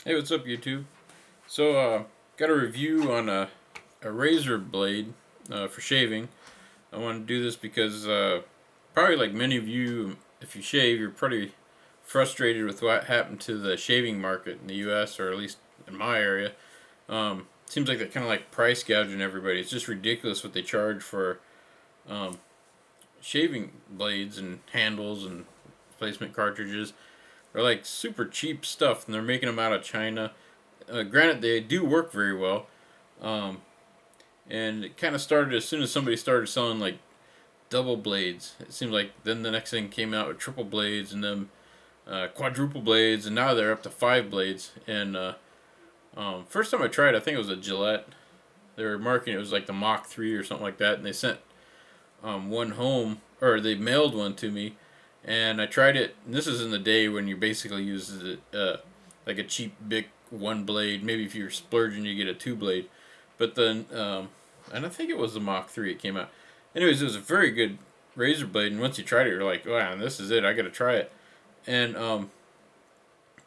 Hey, what's up, YouTube? So, got a review on a razor blade for shaving. I want to do this because probably like many of you, if you shave, you're pretty frustrated with what happened to the shaving market in the U.S. or at least in my area. Seems like they're kind of like price gouging everybody. It's just ridiculous what they charge for um, shaving blades and handles and replacement cartridges. They're like super cheap stuff, and they're making them out of China. Granted, they do work very well, um, and it kind of started as soon as somebody started selling like double blades. It seemed like then the next thing came out with triple blades, and then quadruple blades, and now they're up to 5 blades. And first time I tried, I think it was a Gillette. They were marketing it was like the Mach 3 or something like that, and they sent one home, or they mailed one to me, and I tried it. And this is in the day when you basically use it like a cheap big one blade. Maybe if you're splurging, you get a 2 blade. But then, and I think it was the Mach 3 it came out. Anyways, it was a very good razor blade, and once you tried it, you're like, wow, this is it. I got to try it. And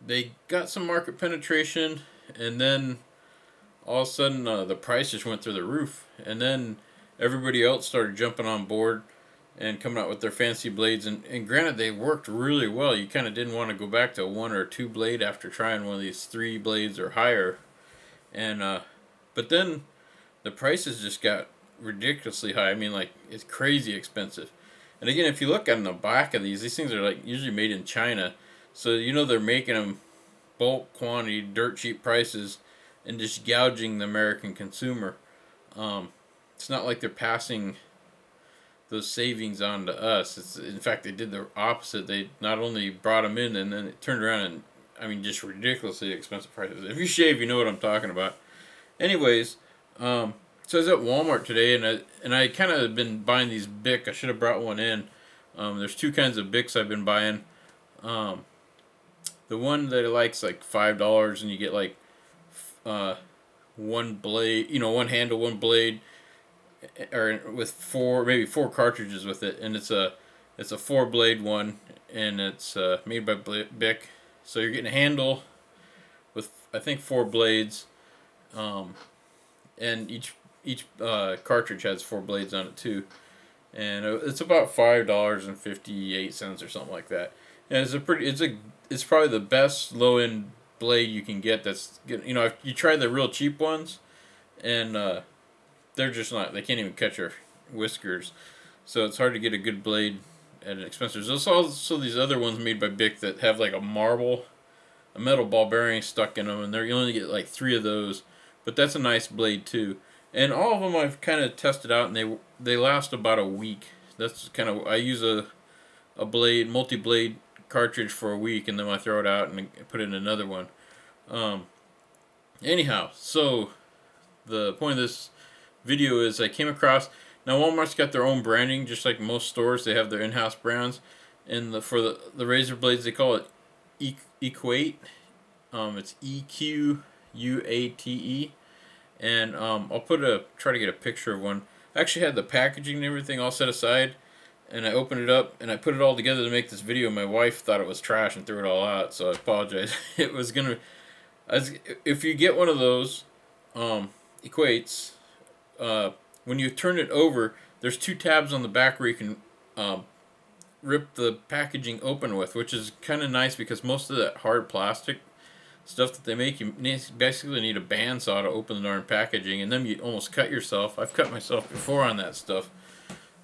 they got some market penetration, and then all of a sudden the price just went through the roof. And then everybody else started jumping on board and coming out with their fancy blades. And granted, they worked really well. You kind of didn't want to go back to a 1 or 2 blade after trying one of these 3 blades or higher. And but then the prices just got ridiculously high. I mean, like, it's crazy expensive. And again, if you look on the back of these things are like usually made in China, so you know they're making them bulk quantity, dirt cheap prices, and just gouging the American consumer. It's not like they're passing those savings on to us. It's, in fact, they did the opposite. They not only brought them in, and then it turned around and, I mean, just ridiculously expensive prices. If you shave, you know what I'm talking about. Anyways, so I was at Walmart today, and I kind of been buying these Bic. I should have brought one in. There's 2 kinds of Bics I've been buying. The one that I like's like $5, and you get like one blade, one handle, one blade, or with maybe 4 cartridges with it, and it's a 4 blade one, and it's made by Bic. So you're getting a handle with I think 4 blades, and each cartridge has 4 blades on it too, and it's about $5.58 or something like that. And it's probably the best low end blade you can get. That's good. If you try the real cheap ones, and they're just not. They can't even cut your whiskers, so it's hard to get a good blade at an expensive. There's also these other ones made by Bic that have like a metal ball bearing stuck in them, and you only get like 3 of those. But that's a nice blade too. And all of them I've kind of tested out, and they last about a week. That's kind of I use a multi-blade cartridge for a week, and then I throw it out and put in another one. Anyhow, so the point of this video is I came across, now Walmart's got their own branding, just like most stores. They have their in-house brands, and for the razor blades they call it Equate. It's EQUATE, and I'll try to get a picture of one. I actually had the packaging and everything all set aside, and I opened it up and I put it all together to make this video. My wife thought it was trash and threw it all out, so I apologize. If you get one of those Equates, when you turn it over, there's 2 tabs on the back where you can rip the packaging open with, which is kind of nice because most of that hard plastic stuff that they make, you basically need a bandsaw to open the darn packaging, and then you almost cut yourself. I've cut myself before on that stuff.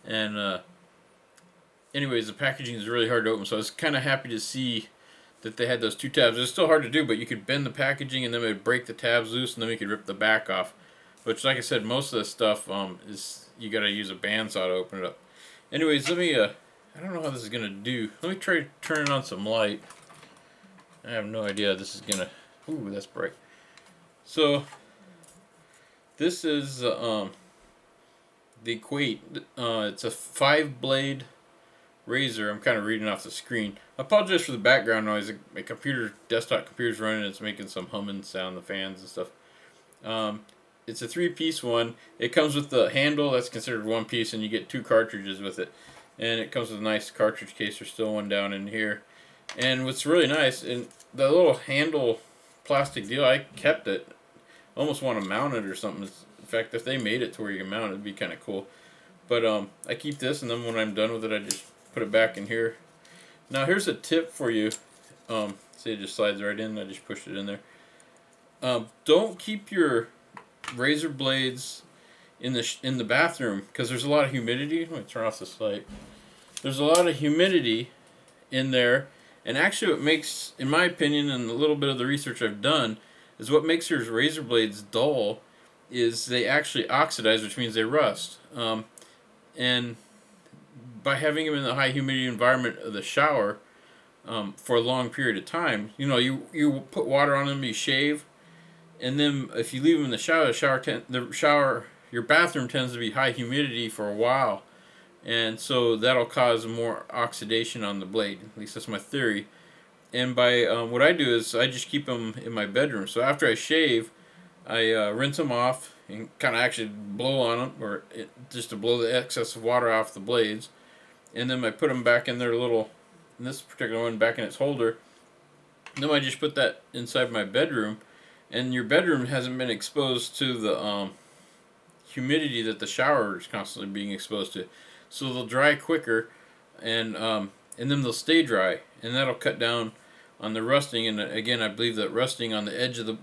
And anyways, the packaging is really hard to open, so I was kind of happy to see that they had those 2 tabs. It's still hard to do, but you could bend the packaging, and then it would break the tabs loose, and then we could rip the back off. Which, like I said, most of the stuff is you gotta use a bandsaw to open it up. Anyways, let me. I don't know how this is gonna do. Let me try turning on some light. I have no idea this is gonna. Ooh, that's bright. So this is the Equate. It's a 5-blade razor. I'm kind of reading off the screen. I apologize for the background noise. My desktop computer's running. It's making some humming sound, the fans and stuff. It's a 3-piece one. It comes with the handle. That's considered 1 piece, and you get 2 cartridges with it. And it comes with a nice cartridge case. There's still one down in here. And what's really nice, and the little handle plastic deal. I kept it. Almost want to mount it or something. In fact, if they made it to where you can mount it, it'd be kind of cool. But I keep this, and then when I'm done with it, I just put it back in here. Now here's a tip for you. See, it just slides right in. I just pushed it in there. Don't keep your razor blades in the bathroom because there's a lot of humidity. Let me turn off this light. There's a lot of humidity in there, and actually, what makes, in my opinion, and a little bit of the research I've done, is what makes your razor blades dull is they actually oxidize, which means they rust. And by having them in the high humidity environment of the shower for a long period of time, you put water on them, you shave, and then if you leave them in the shower, your bathroom tends to be high humidity for a while, and so that'll cause more oxidation on the blade. At least that's my theory. And by what I do is I just keep them in my bedroom. So after I shave, I rinse them off and kind of actually blow on them, or just to blow the excess of water off the blades. And then I put them back in their little, in this particular one, back in its holder. And then I just put that inside my bedroom. And your bedroom hasn't been exposed to the humidity that the shower is constantly being exposed to. So they'll dry quicker, and then they'll stay dry. And that'll cut down on the rusting. And again, I believe that rusting on the edge of the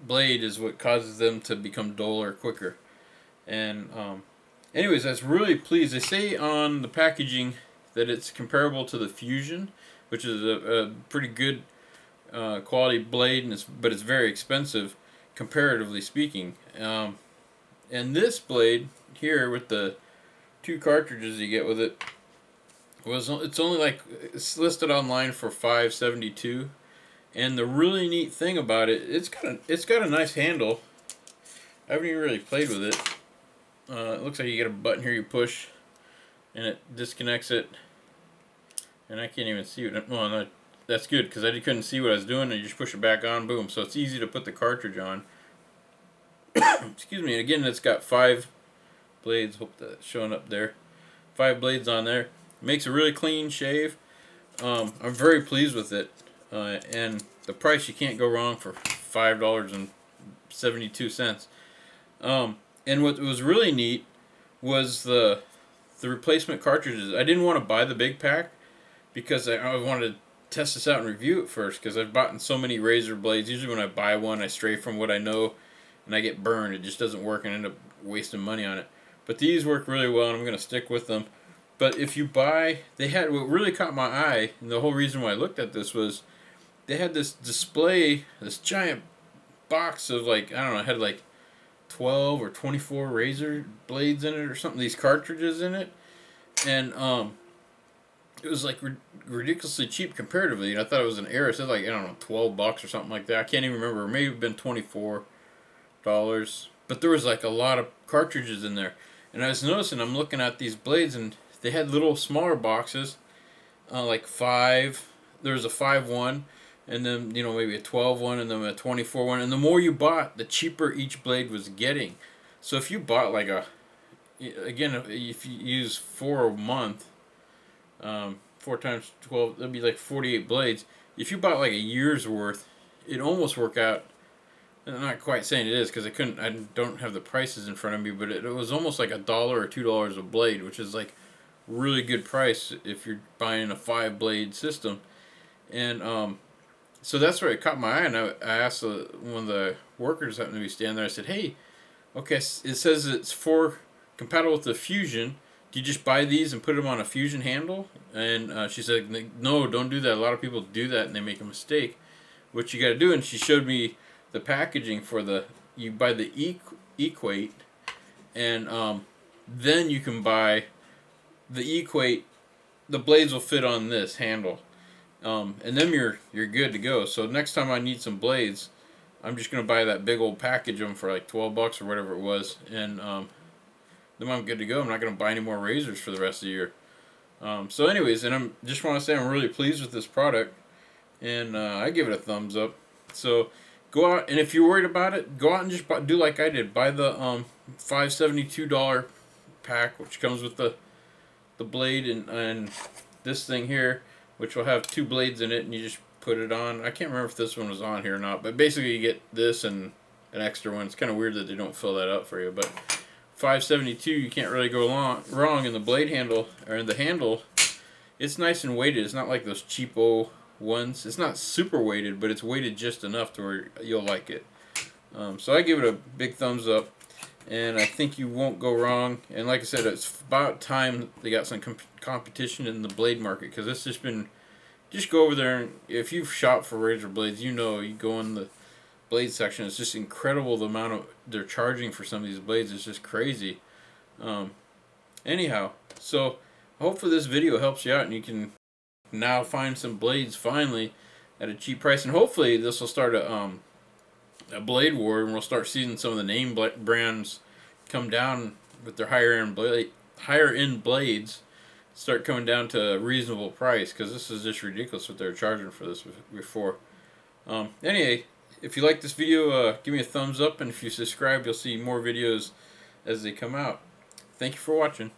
blade is what causes them to become duller quicker. And anyways, I was really pleased. They say on the packaging that it's comparable to the Fusion, which is a pretty good quality blade, but it's very expensive, comparatively speaking. And this blade here with the 2 cartridges you get with it, it's only like, it's listed online for $5.72. And the really neat thing about it, it's got a nice handle. I haven't even really played with it. It looks like you get a button here you push, and it disconnects it. And I can't even see it. Well, no, that's good because I couldn't see what I was doing. And you just push it back on, boom. So it's easy to put the cartridge on. Excuse me. Again, it's got 5 blades. Hope that's showing up there. 5 blades on there. Makes a really clean shave. I'm very pleased with it. And the price, you can't go wrong for $5.72. And what was really neat was the replacement cartridges. I didn't want to buy the big pack because I wanted to test this out and review it first, because I've bought so many razor blades. Usually when I buy one, I stray from what I know and I get burned. It just doesn't work and I end up wasting money on it. But these work really well, and I'm going to stick with them. But if you buy, what really caught my eye, and the whole reason why I looked at this was they had this display, this giant box of it had like 12 or 24 razor blades in it or something, these cartridges in it. And it was like ridiculously cheap comparatively. And I thought it was an error. It said like, I don't know, $12 or something like that. I can't even remember. It may have been $24. But there was like a lot of cartridges in there. And I was noticing, I'm looking at these blades, and they had little smaller boxes, like 5. There was a 5-1, and then maybe a 12-1, and then a 24-1. And the more you bought, the cheaper each blade was getting. So if you bought like if you use 4 a month, 4 times 12, that'd be like 48 blades. If you bought like a year's worth, it'd almost work out. I'm not quite saying it is because I don't have the prices in front of me, but it was almost like $1 or $2 a blade, which is like really good price if you're buying a 5-blade system. And so that's where it caught my eye, and I asked one of the workers happened to be standing there. I said, "Hey, okay, it says it's compatible with the Fusion. Do you just buy these and put them on a Fusion handle?" And she said, "No, don't do that. A lot of people do that and they make a mistake. What you got to do," and she showed me the packaging for you buy the Equate, and then you can buy the Equate. The blades will fit on this handle, and then you're good to go. So next time I need some blades, I'm just gonna buy that big old package of them for like $12 or whatever it was, and then I'm good to go. I'm not gonna buy any more razors for the rest of the year. So anyways, and just want to say I'm really pleased with this product, and I give it a thumbs up. So go out, and if you're worried about it, go out and just do like I did. Buy the $5.72 pack, which comes with the blade and this thing here, which will have 2 blades in it, and you just put it on. I can't remember if this one was on here or not, but basically you get this and an extra one. It's kind of weird that they don't fill that up for you, but 572, you can't really go wrong in the blade handle, or in the handle. It's nice and weighted. It's not like those cheapo ones. It's not super weighted, but it's weighted just enough to where you'll like it. So I give it a big thumbs up, and I think you won't go wrong. And like I said, it's about time they got some competition in the blade market, because it's just go over there, and if you've shopped for razor blades, you know, you go in the blade section, it's just incredible the amount of they're charging for some of these blades. It's just crazy. Anyhow, so hopefully this video helps you out and you can now find some blades finally at a cheap price, and hopefully this will start a blade war, and we'll start seeing some of the name brands come down with their higher end blades start coming down to a reasonable price, because this is just ridiculous what they're charging for this before. Anyway, if you like this video, give me a thumbs up, and if you subscribe, you'll see more videos as they come out. Thank you for watching.